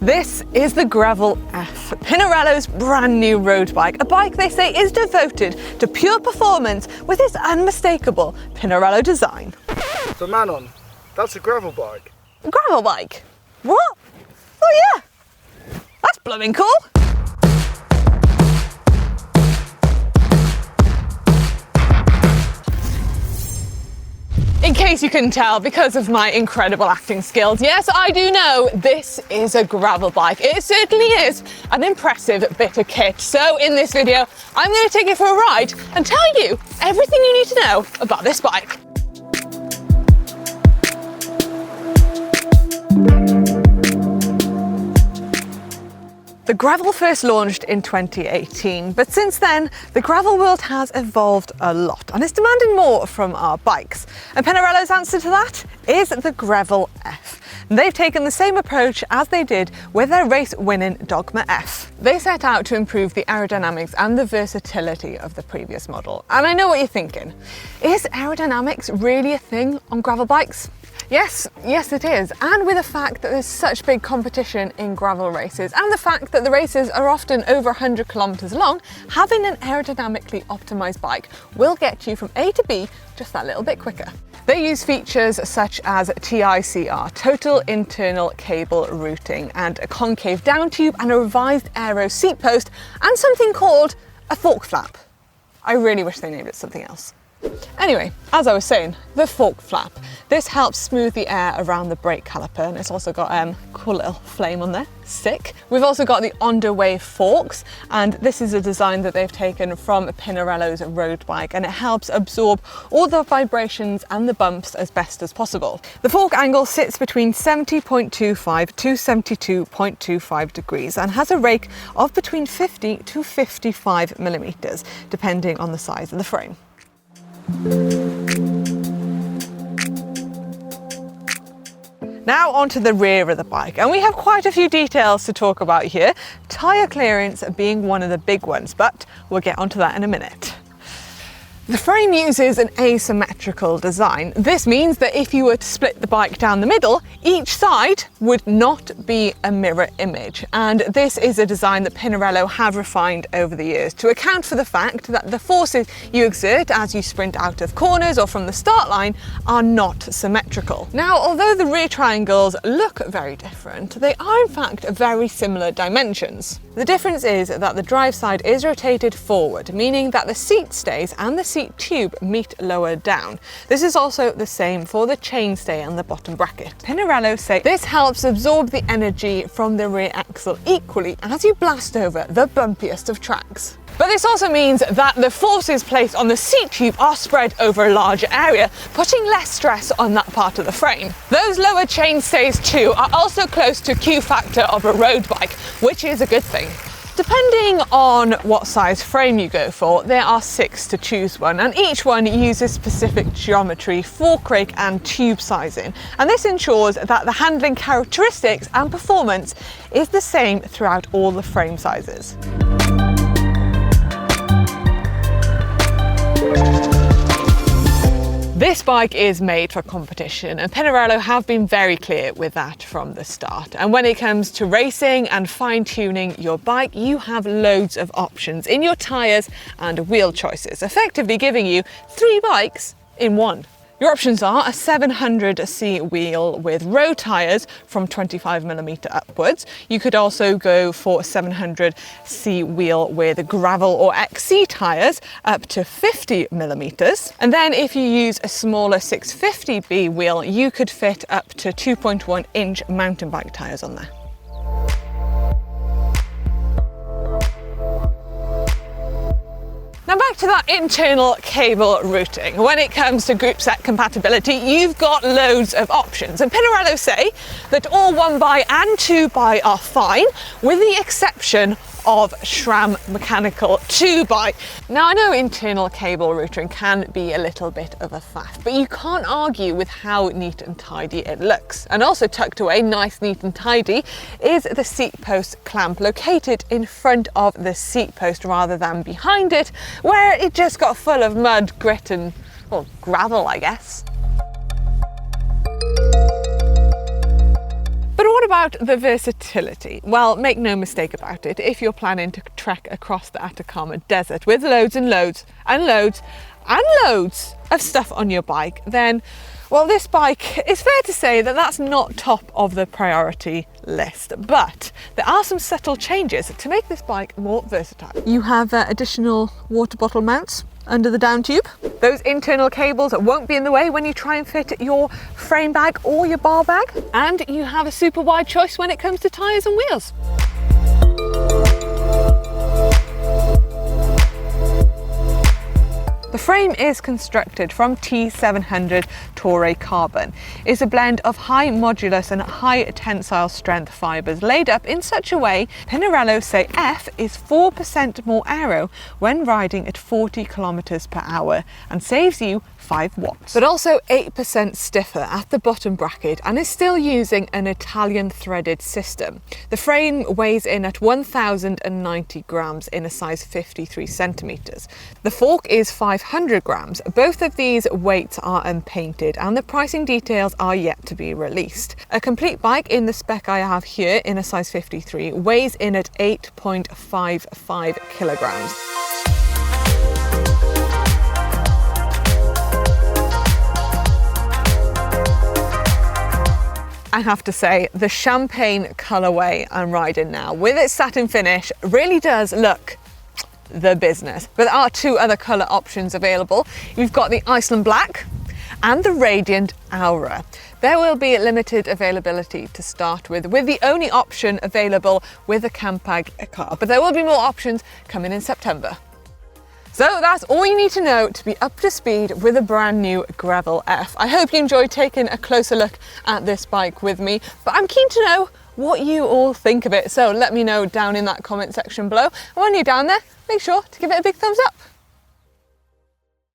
This is the Grevil F, Pinarello's brand new road bike, a bike they say is devoted to pure performance with its unmistakable Pinarello design. So Manon, that's a gravel bike. A gravel bike? What? Oh yeah, that's blooming cool. In case you couldn't tell, because of my incredible acting skills, yes, I do know this is a gravel bike. It certainly is an impressive bit of kit. So in this video, I'm going to take you for a ride and tell you everything you need to know about this bike. The Grevil first launched in 2018, but since then, the gravel world has evolved a lot and is demanding more from our bikes. And Pinarello's answer to that is the Grevil F. And they've taken the same approach as they did with their race-winning Dogma F. They set out to improve the aerodynamics and the versatility of the previous model. And I know what you're thinking. Is aerodynamics really a thing on gravel bikes? Yes it is, and with the fact that there's such big competition in gravel races and the fact that the races are often over 100 kilometers long, having an aerodynamically optimized bike will get you from A to B just that little bit quicker. They use features such as TICR, Total Internal Cable Routing, and a concave down tube and a revised aero seat post and something called a fork flap. I really wish they named it something else. Anyway, as I was saying, the fork flap. This helps smooth the air around the brake caliper, and it's also got a cool little flame on there, sick. We've also got the underway forks, and this is a design that they've taken from Pinarello's road bike, and it helps absorb all the vibrations and the bumps as best as possible. The fork angle sits between 70.25 to 72.25 degrees and has a rake of between 50 to 55 millimeters, depending on the size of the frame. Now onto the rear of the bike, and we have quite a few details to talk about here, tyre clearance being one of the big ones, but we'll get onto that in a minute. The frame uses an asymmetrical design. This means that if you were to split the bike down the middle, each side would not be a mirror image. And this is a design that Pinarello have refined over the years to account for the fact that the forces you exert as you sprint out of corners or from the start line are not symmetrical. Now, although the rear triangles look very different, they are in fact very similar dimensions. The difference is that the drive side is rotated forward, meaning that the seat stays and the seat tube meet lower down. This is also the same for the chainstay and the bottom bracket. Pinarello say this helps absorb the energy from the rear axle equally as you blast over the bumpiest of tracks. But this also means that the forces placed on the seat tube are spread over a larger area, putting less stress on that part of the frame. Those lower chainstays too are also close to Q factor of a road bike, which is a good thing. Depending on what size frame you go for, there are 6 to choose one, and each one uses specific geometry, fork rake and tube sizing. And this ensures that the handling characteristics and performance is the same throughout all the frame sizes. This bike is made for competition, and Pinarello have been very clear with that from the start. And when it comes to racing and fine-tuning your bike, you have loads of options in your tyres and wheel choices, effectively giving you 3 bikes in one. Your options are a 700C wheel with road tyres from 25mm upwards. You could also go for a 700C wheel with gravel or XC tyres up to 50mm. And then if you use a smaller 650B wheel, you could fit up to 2.1 inch mountain bike tyres on there. Now back to that internal cable routing. When it comes to Groupset compatibility, you've got loads of options. And Pinarello say that all 1x and 2x are fine, with the exception of SRAM mechanical 2x. Now I know internal cable routing can be a little bit of a faff, but you can't argue with how neat and tidy it looks. And also tucked away, nice, neat and tidy, is the seat post clamp located in front of the seat post rather than behind it, where it just got full of mud, grit and well, gravel, I guess. But what about the versatility? Well, make no mistake about it, if you're planning to trek across the Atacama Desert with loads and loads and loads and loads of stuff on your bike, then, well, this bike, it's fair to say that that's not top of the priority list. But there are some subtle changes to make this bike more versatile. You have additional water bottle mounts under the down tube. Those internal cables won't be in the way when you try and fit your frame bag or your bar bag. And you have a super wide choice when it comes to tyres and wheels. The frame is constructed from T700 Toray carbon. It's a blend of high modulus and high tensile strength fibres laid up in such a way Pinarello say F is 4% more aero when riding at 40 kilometers per hour and saves you 5 watts. But also 8% stiffer at the bottom bracket and is still using an Italian threaded system. The frame weighs in at 1,090 grams in a size 53 centimeters. The fork is 500 grams. Both of these weights are unpainted and the pricing details are yet to be released. A complete bike in the spec I have here in a size 53 weighs in at 8.55 kilograms. I have to say, the champagne colourway I'm riding now, with its satin finish, really does look the business. But there are 2 other colour options available. You've got the Iceland Black and the Radiant Aura. There will be limited availability to start with the only option available with a Campag car, but there will be more options coming in September. So that's all you need to know to be up to speed with a brand new Grevil F. I hope you enjoyed taking a closer look at this bike with me, but I'm keen to know what you all think of it. So let me know down in that comment section below. And when you're down there, make sure to give it a big thumbs up.